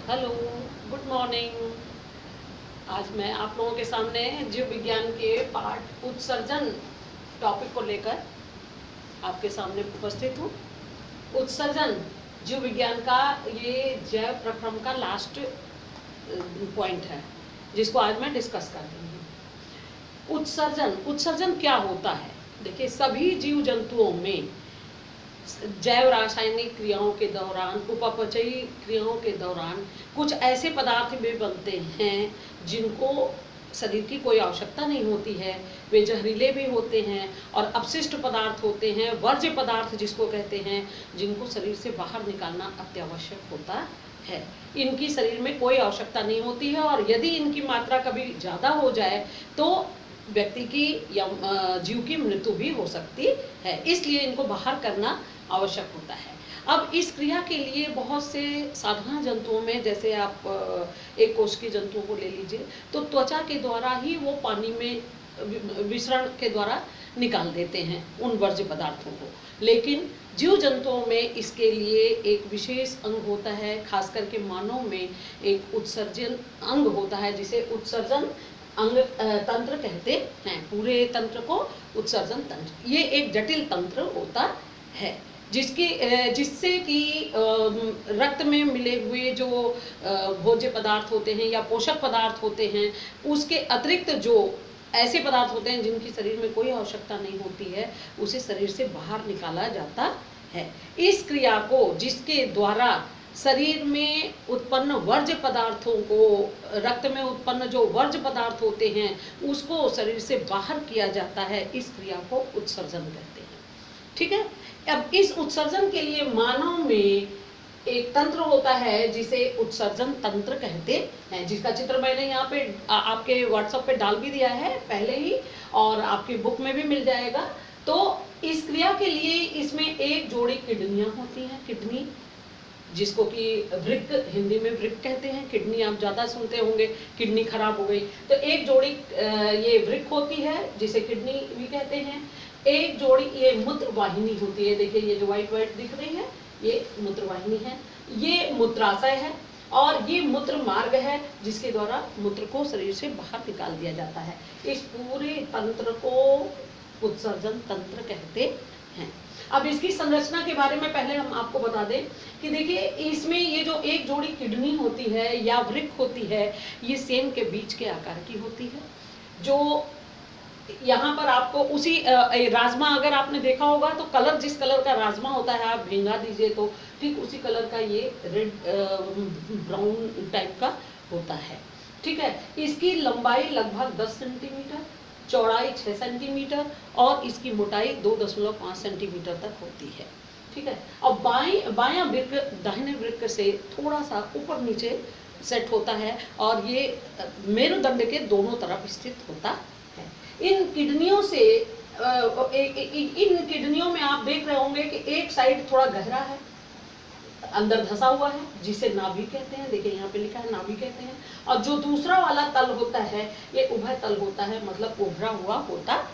Hello, good morning. आज मैं आप लोगों के सामने जीव विज्ञान के पाठ उत्सर्जन टॉपिक को लेकर आपके सामने उपस्थित हूँ। उत्सर्जन जीव विज्ञान का ये जैव प्रक्रम का लास्ट पॉइंट है जिसको आज मैं डिस्कस कर रही हूँ। उत्सर्जन क्या होता है? देखिए, सभी जीव जंतुओं में जैव रासायनिक क्रियाओं के दौरान, उपापचयी क्रियाओं के दौरान कुछ ऐसे पदार्थ भी बनते हैं जिनको शरीर की कोई आवश्यकता नहीं होती है। वे जहरीले भी होते हैं और अपशिष्ट पदार्थ होते हैं, वर्ज्य पदार्थ जिसको कहते हैं, जिनको शरीर से बाहर निकालना अत्यावश्यक होता है। इनकी शरीर में कोई आवश्यकता नहीं होती है और यदि इनकी मात्रा कभी ज़्यादा हो जाए तो व्यक्ति की या जीव की मृत्यु भी हो सकती है। इसलिए इनको बाहर करना आवश्यक होता है। अब इस क्रिया के लिए बहुत से साधारण जंतुओं में, जैसे आप एक कोष के जंतुओं को ले लीजिए, तो त्वचा के द्वारा ही वो पानी में विसरण के द्वारा निकाल देते हैं उन वर्ज्य पदार्थों को। लेकिन जीव जंतुओं में इसके लिए एक विशेष अंग होता है, खास करके मानव में एक उत्सर्जन अंग होता है जिसे उत्सर्जन अंग तंत्र कहते हैं। पूरे तंत्र को उत्सर्जन तंत्र, ये एक जटिल तंत्र होता है जिससे कि रक्त में मिले हुए जो भोज्य पदार्थ होते हैं या पोषक पदार्थ होते हैं, उसके अतिरिक्त जो ऐसे पदार्थ होते हैं जिनकी शरीर में कोई आवश्यकता नहीं होती है, उसे शरीर से बाहर निकाला जाता है। इस क्रिया को, जिसके द्वारा शरीर में उत्पन्न वर्ज्य पदार्थों को, रक्त में उत्पन्न जो वर्ज्य पदार्थ होते हैं उसको शरीर से बाहर किया जाता है, इस क्रिया को उत्सर्जन कहते हैं। ठीक है। अब इस उत्सर्जन के लिए मानव में एक तंत्र होता है जिसे उत्सर्जन तंत्र कहते हैं, जिसका चित्र मैंने यहाँ पे आपके व्हाट्सएप पे डाल भी दिया है पहले ही, और आपकी बुक में भी मिल जाएगा। तो इस क्रिया के लिए इसमें एक जोड़ी किडनियां होती हैं, किडनी, जिसको कि वृक्क, हिंदी में वृक्क कहते हैं। किडनी आप ज़्यादा सुनते होंगे, किडनी खराब हो गई तो एक जोड़ी ये वृक्क होती है जिसे किडनी भी कहते हैं। एक जोड़ी ये मूत्र वाहिनी होती है। देखिए, ये जो व्हाइट व्हाइट दिख रही है ये मूत्र वाहिनी है। ये मूत्राशय है और ये मूत्र मार्ग है जिसके द्वारा मूत्र को शरीर से बाहर निकाल दिया जाता है। इस पूरे तंत्र को उत्सर्जन तंत्र कहते हैं। अब इसकी संरचना के बारे में पहले हम आपको बता दें कि देखिए, इसमें ये जो एक जोड़ी किडनी होती है या वृक्क होती है, ये सेम के बीच के आकार की होती है। जो यहाँ पर आपको उसी राजमा, अगर आपने देखा होगा तो कलर, जिस कलर का राजमा होता है आप भिंगा दीजिए तो ठीक उसी कलर का ये रेड ब्राउन टाइप का होता है। ठीक है। इसकी लंबाई लगभग 10 सेंटीमीटर, चौड़ाई 6 सेंटीमीटर और इसकी मोटाई 2.5 सेंटीमीटर तक होती है। ठीक है। अब बायां वृक्क दाहिने वृक्क से थोड़ा सा ऊपर नीचे सेट होता है और ये मेरुदंड के दोनों तरफ स्थित होता है। इन किडनियों से इन किडनियों में आप देख रहे होंगे कि एक साइड थोड़ा गहरा है, अंदर धसा हुआ है, जिसे नाभि कहते हैं। देखिए, यहाँ पे लिखा है नाभि कहते हैं। और जो दूसरा वाला तल होता है ये उभय तल होता है, मतलब उभरा हुआ होता है।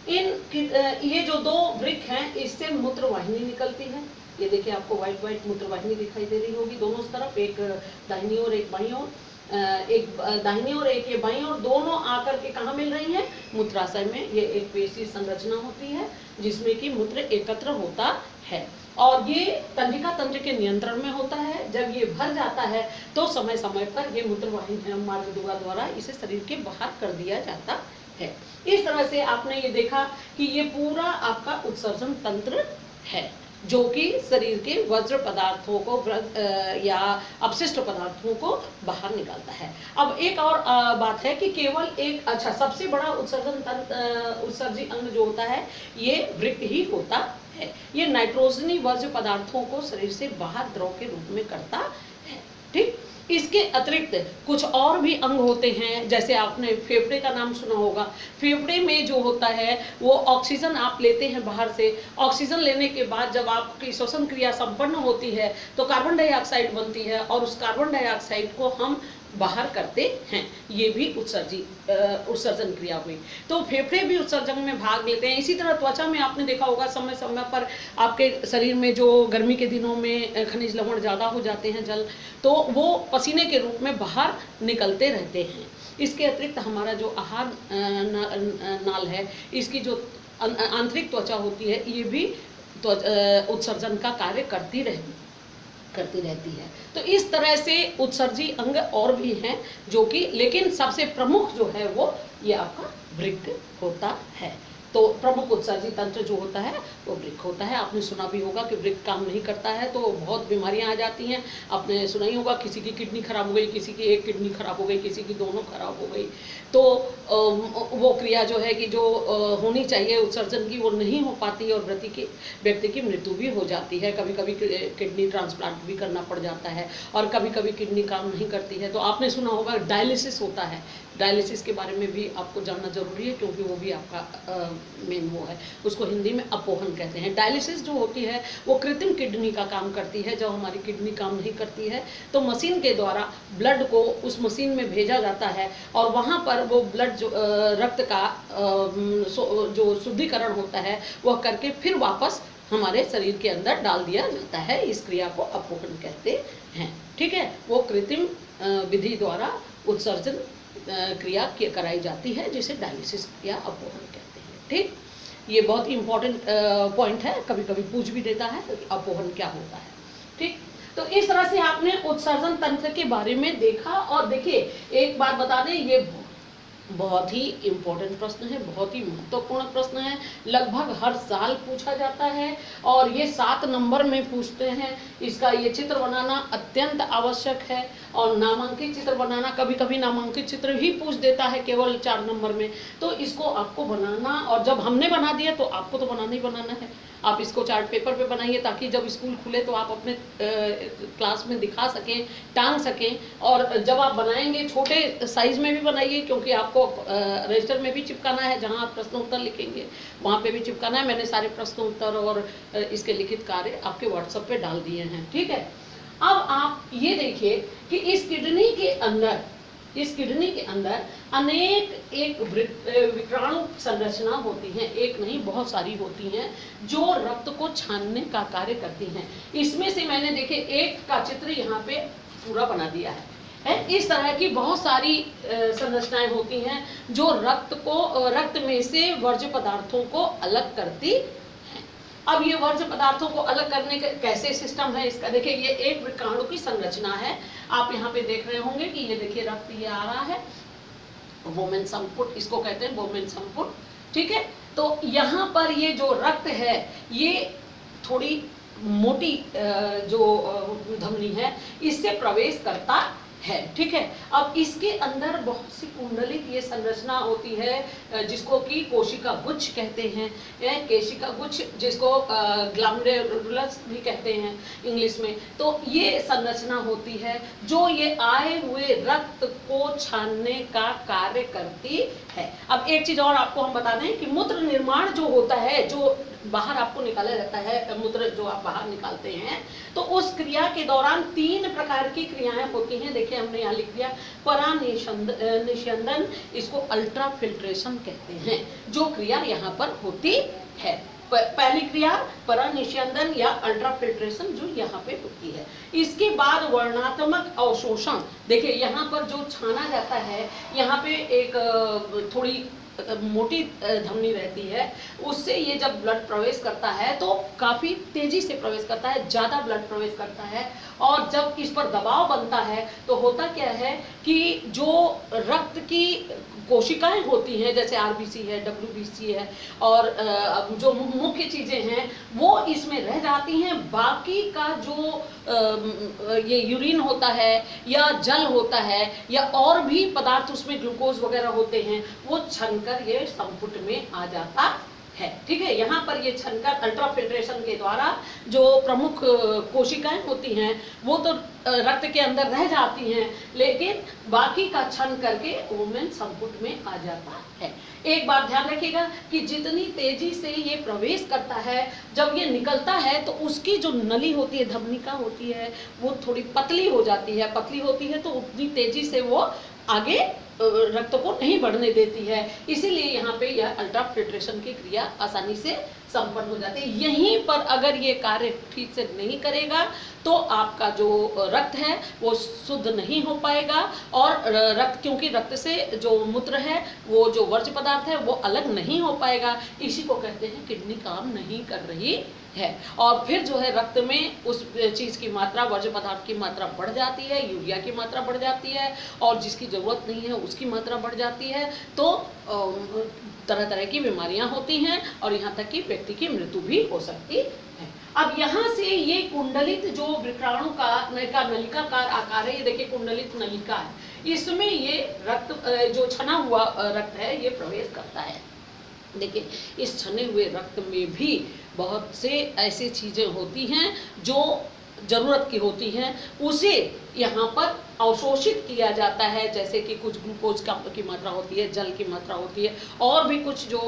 ये जो दो वृक्क हैं इससे मूत्र वाहिनी निकलती है। ये देखिए, आपको व्हाइट व्हाइट मूत्र वाहिनी दिखाई दे रही होगी दोनों तरफ, एक दाहिनी और एक बाईं ओर, एक दाहिनी और एक ये बाईं ओर, दोनों आकर के कहाँ मिल रही हैं? मूत्राशय में। ये एक पेशी संरचना होती है जिसमें कि मूत्र एकत्र होता है और ये तंत्रिका तंत्र के नियंत्रण में होता है। जब ये भर जाता है तो समय समय पर ये मूत्र वाहिनी मार्ग द्वारा इसे शरीर के बाहर कर दिया जाता है। इस तरह से आपने ये देखा कि ये पूरा आपका उत्सर्जन तंत्र है जो कि शरीर के वर्ज्य पदार्थों को या अपशिष्ट पदार्थों को बाहर निकालता है। अब एक और बात है कि केवल एक, अच्छा, सबसे बड़ा उत्सर्जी अंग जो होता है ये वृक्क ही होता है। ये नाइट्रोजनी वर्ज्य पदार्थों को शरीर से बाहर द्रव के रूप में करता है। ठीक। इसके अतिरिक्त कुछ और भी अंग होते हैं, जैसे आपने फेफड़े का नाम सुना होगा। फेफड़े में जो होता है वो ऑक्सीजन आप लेते हैं बाहर से। ऑक्सीजन लेने के बाद जब आपकी श्वसन क्रिया संपन्न होती है तो कार्बन डाइऑक्साइड बनती है और उस कार्बन डाइऑक्साइड को हम बाहर करते हैं। ये भी उत्सर्जन क्रिया हुई। तो फेफड़े भी उत्सर्जन में भाग लेते हैं। इसी तरह त्वचा में आपने देखा होगा समय समय पर आपके शरीर में जो गर्मी के दिनों में खनिज लवण ज़्यादा हो जाते हैं, जल, तो वो पसीने के रूप में बाहर निकलते रहते हैं। इसके अतिरिक्त हमारा जो आहार नाल है, इसकी जो आंतरिक त्वचा होती है, ये भी उत्सर्जन का कार्य करती रहती है। तो इस तरह से उत्सर्जी अंग और भी हैं जो कि, लेकिन सबसे प्रमुख जो है वो ये आपका वृक्क होता है। तो प्रमुख उत्सर्जी तंत्र जो होता है वो वृक्क होता है। आपने सुना भी होगा कि वृक्क काम नहीं करता है तो बहुत बीमारियां आ जाती हैं। आपने सुना ही होगा किसी की किडनी खराब हो गई, किसी की एक किडनी खराब हो गई, किसी की दोनों खराब हो गई। तो वो क्रिया जो है कि जो होनी चाहिए उत्सर्जन की, वो नहीं हो पाती और व्यक्ति की मृत्यु भी हो जाती है। कभी कभी किडनी ट्रांसप्लांट भी करना पड़ जाता है और कभी कभी किडनी काम नहीं करती है। तो आपने सुना होगा डायलिसिस होता है। डायलिसिस के बारे में भी आपको जानना जरूरी है क्योंकि वो भी आपका मेन वो है, उसको हिंदी में अपोहन कहते हैं। डायलिसिस जो होती है वो कृत्रिम किडनी का काम करती है। जब हमारी किडनी काम नहीं करती है तो मशीन के द्वारा ब्लड को उस मशीन में भेजा जाता है और वहाँ पर वो ब्लड जो रक्त का जो शुद्धिकरण होता है वह करके फिर वापस हमारे शरीर के अंदर डाल दिया जाता है। इस क्रिया को अपोहन कहते हैं। ठीक है, वो कृत्रिम विधि द्वारा उत्सर्जन क्रिया कराई जाती है जिसे डायलिसिस या अपोहन कहते हैं। ठीक, ये बहुत ही इम्पोर्टेंट पॉइंट है, कभी कभी पूछ भी देता है कि अपोहन क्या होता है। ठीक, तो इस तरह से आपने उत्सर्जन तंत्र के बारे में देखा। और देखिए एक बात बता दें, ये बहुत ही इम्पोर्टेंट प्रश्न है, बहुत ही महत्वपूर्ण प्रश्न है, लगभग हर साल पूछा जाता है और ये 7 नंबर में पूछते हैं। इसका ये चित्र बनाना अत्यंत आवश्यक है और नामांकित चित्र बनाना, कभी कभी नामांकित चित्र भी पूछ देता है केवल 4 नंबर में। तो इसको आपको बनाना, और जब हमने बना दिया तो आपको तो बनाना ही बनाना है। आप इसको चार्ट पेपर पे बनाइए ताकि जब स्कूल खुले तो आप अपने क्लास में दिखा सकें, टांग सकें। और जब आप बनाएंगे छोटे साइज में भी बनाइए क्योंकि आपको रजिस्टर में भी चिपकाना है, जहां आप प्रश्न उत्तर लिखेंगे वहां पे भी चिपकाना है। मैंने सारे प्रश्न उत्तर और इसके लिखित कार्य आपके व्हाट्सएप पे डाल दिए हैं। ठीक है, अब आप ये देखिए कि इस किडनी के अंदर अनेक एक विक्राणु संरचना होती हैं, एक नहीं बहुत सारी होती हैं जो रक्त को छानने का कार्य करती हैं। इसमें से मैंने देखे एक का चित्र यहाँ पे पूरा बना दिया है। इस तरह की बहुत सारी संरचनाएं होती हैं जो रक्त में से वर्ज्य पदार्थों को अलग करती। अब ये वर्ज्य पदार्थों को अलग करने का कैसे सिस्टम है इसका, देखिए ये एक विक्राणु की संरचना है। आप यहाँ पे देख रहे होंगे कि ये देखिए रक्त ये आ रहा है, वोमेन संपुट इसको कहते हैं, वोमेन संपुट। ठीक है, तो यहाँ पर ये जो रक्त है ये थोड़ी मोटी जो धमनी है इससे प्रवेश करता है। ठीक है, अब इसके अंदर बहुत सी कुंडलित ये संरचना होती है जिसको कि कोशिका गुच्छ कहते हैं, केशिका गुच्छ जिसको ग्लैमरुलस भी कहते हैं इंग्लिश में। तो ये संरचना होती है जो ये आए हुए रक्त को छानने का कार्य करती है। अब एक चीज और आपको हम बता दें कि मूत्र निर्माण जो होता है, जो बाहर आपको निकाला जाता है, मूत्र जो आप बाहर निकालते हैं, तो उस क्रिया के दौरान 3 प्रकार की क्रियाएं होती हैं। देखिए हमने यहाँ लिख दिया परानिस्यंदन, इसको अल्ट्रा फिल्ट्रेशन कहते हैं, जो क्रिया यहाँ पर होती है। पहली क्रिया परानिस्यंदन या अल्ट्रा फिल्ट्रेशन जो यहाँ पे होती है। इसके बाद वर्णात्मक अवशोषण, देखिए यहाँ पर जो छाना जाता है, यहाँ पे एक थोड़ी मोटी धमनी रहती है, उससे ये जब ब्लड प्रवेश करता है तो काफी तेजी से प्रवेश करता है, ज्यादा ब्लड प्रवेश करता है। और जब इस पर दबाव बनता है तो होता क्या है कि जो रक्त की कोशिकाएं होती हैं जैसे आरबीसी है, डब्ल्यूबीसी है और जो मुख्य चीजें हैं वो इसमें रह जाती हैं। बाकी का जो ये यूरिन होता है या जल होता है या और भी पदार्थ उसमें ग्लूकोज वगैरह होते हैं, वो छनकर ये संपुट में आ जाता है। ठीक है, यहाँ पर ये छनकर अल्ट्राफिल्ट्रेशन के द्वारा जो प्रमुख कोशिकाएं होती हैं वो तो रक्त के अंदर रह जाती हैं, लेकिन बाकी का छन करके वुमेन संपुट में आ जाता है। एक बात ध्यान रखिएगा कि जितनी तेजी से ये प्रवेश करता है, जब ये निकलता है तो उसकी जो नली होती है, धमनिका होती है, वो थोड़ी पतली हो जाती है। पतली होती है तो उतनी तेजी से वो आगे रक्त को नहीं बढ़ने देती है, इसीलिए यहाँ पे यह अल्ट्राफिल्ट्रेशन की क्रिया आसानी से संपन्न हो जाती है। यहीं पर अगर ये कार्य ठीक से नहीं करेगा तो आपका जो रक्त है वो शुद्ध नहीं हो पाएगा, और रक्त, क्योंकि रक्त से जो मूत्र है, वो जो वर्ज्य पदार्थ है वो अलग नहीं हो पाएगा। इसी को कहते हैं किडनी काम नहीं कर रही है, और फिर जो है रक्त में उस चीज़ की मात्रा, वर्ज्य पदार्थ की मात्रा बढ़ जाती है, यूरिया की मात्रा बढ़ जाती है, और जिसकी ज़रूरत नहीं है उसकी मात्रा बढ़ जाती है, तो तरह तरह की बीमारियां होती हैं, और यहाँ तक कि व्यक्ति की मृत्यु भी हो सकती है। अब यहाँ से ये कुंडलित जो विक्राणु का नलिकाकार आकार है, ये देखिए कुंडलित नलिका है, इसमें ये रक्त, जो छना हुआ रक्त है, ये प्रवेश करता है। देखिए इस छने हुए रक्त में भी बहुत से ऐसी चीजें होती हैं जो जरूरत की होती हैं, उसे यहाँ पर अवशोषित किया जाता है, जैसे कि कुछ ग्लूकोज की मात्रा होती है, जल की मात्रा होती है, और भी कुछ जो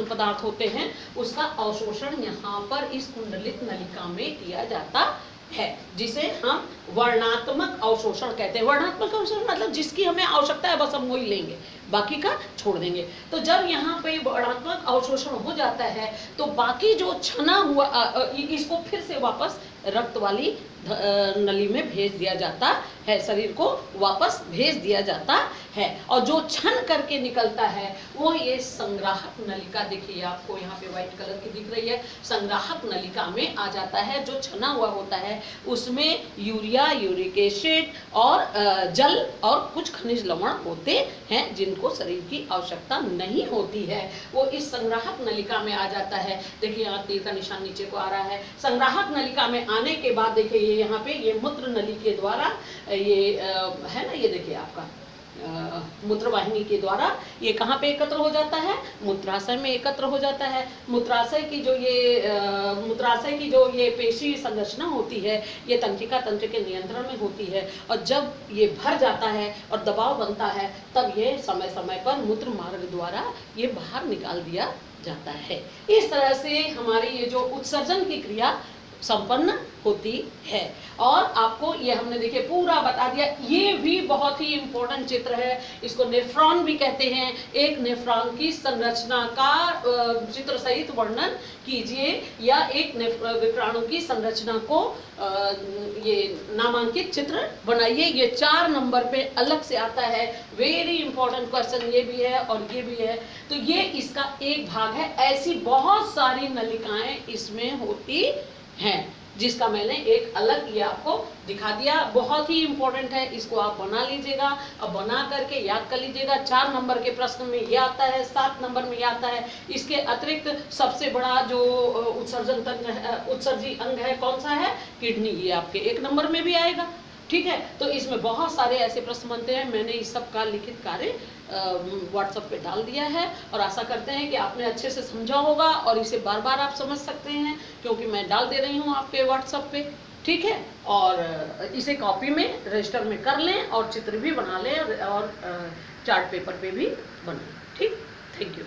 पदार्थ होते हैं, उसका अवशोषण यहाँ पर इस कुंडलित नलिका में किया जाता है, जिसे हम वर्णात्मक अवशोषण कहते हैं। वर्णात्मक अवशोषण मतलब जिसकी हमें आवश्यकता है बस हम वही लेंगे, बाकी का छोड़ देंगे। तो जब यहाँ पे वर्णात्मक अवशोषण हो जाता है तो बाकी जो छना हुआ इसको फिर से वापस रक्त वाली नली में भेज दिया जाता है, शरीर को वापस भेज दिया जाता है, और जो छन करके निकलता है वो ये संग्राहक नलिका, देखिए आपको यहाँ पे व्हाइट कलर की दिख रही है, संग्राहक नलिका में आ जाता है। जो छना हुआ होता है उसमें यूरिया, यूरिक एसिड और जल और कुछ खनिज लवण होते हैं जिनको शरीर की आवश्यकता नहीं होती है, वो इस संग्राहक नलिका में आ जाता है। देखिए यहाँ तीर का निशान नीचे को आ रहा है। संग्राहक नलिका में आने के बाद देखिए ये यहाँ पे ये मूत्र नली के द्वारा ये है ना, ये देखिए आपका मूत्रवाहिनी के द्वारा ये कहाँ पे एकत्र हो जाता है, मूत्राशय में एकत्र हो जाता है। मूत्राशय की जो ये पेशी संरचना होती है, ये तंत्रिका तंत्र के नियंत्रण में होती है, और जब ये भर जाता है और दबाव बनता है तब ये समय समय पर मूत्र मार्ग द्वारा ये बाहर निकाल दिया जाता है। इस तरह से हमारी ये जो उत्सर्जन की क्रिया संपन्न होती है। और आपको ये हमने देखिए पूरा बता दिया। ये भी बहुत ही इम्पोर्टेंट चित्र है, इसको नेफ्रॉन भी कहते हैं। एक नेफ्रॉन की संरचना का चित्र सहित वर्णन कीजिए, या एक विक्राणु की संरचना को ये नामांकित चित्र बनाइए। ये 4 नंबर पे अलग से आता है। वेरी इंपॉर्टेंट क्वेश्चन ये भी है और ये भी है, तो ये इसका एक भाग है। ऐसी बहुत सारी नलिकाएं इसमें होती हैं, जिसका मैंने एक अलग ये आपको दिखा दिया। बहुत ही इंपॉर्टेंट है, इसको आप बना लीजिएगा। अब बना करके याद कर लीजिएगा। 4 नंबर के प्रश्न में ये आता है, 7 नंबर में ये आता है। इसके अतिरिक्त सबसे बड़ा जो उत्सर्जन तंत्र है, उत्सर्जी अंग है, कौन सा है, किडनी, ये आपके 1 नंबर में भी आएगा। ठीक है, तो इसमें बहुत सारे ऐसे प्रश्न बनते हैं। मैंने इस सब का लिखित कार्य व्हाट्सएप पे डाल दिया है, और आशा करते हैं कि आपने अच्छे से समझा होगा, और इसे बार बार आप समझ सकते हैं क्योंकि मैं डाल दे रही हूँ आपके व्हाट्सएप पे। ठीक है, और इसे कॉपी में रजिस्टर में कर लें, और चित्र भी बना लें, और चार्ट पेपर पे भी बनाएं। ठीक, थैंक यू।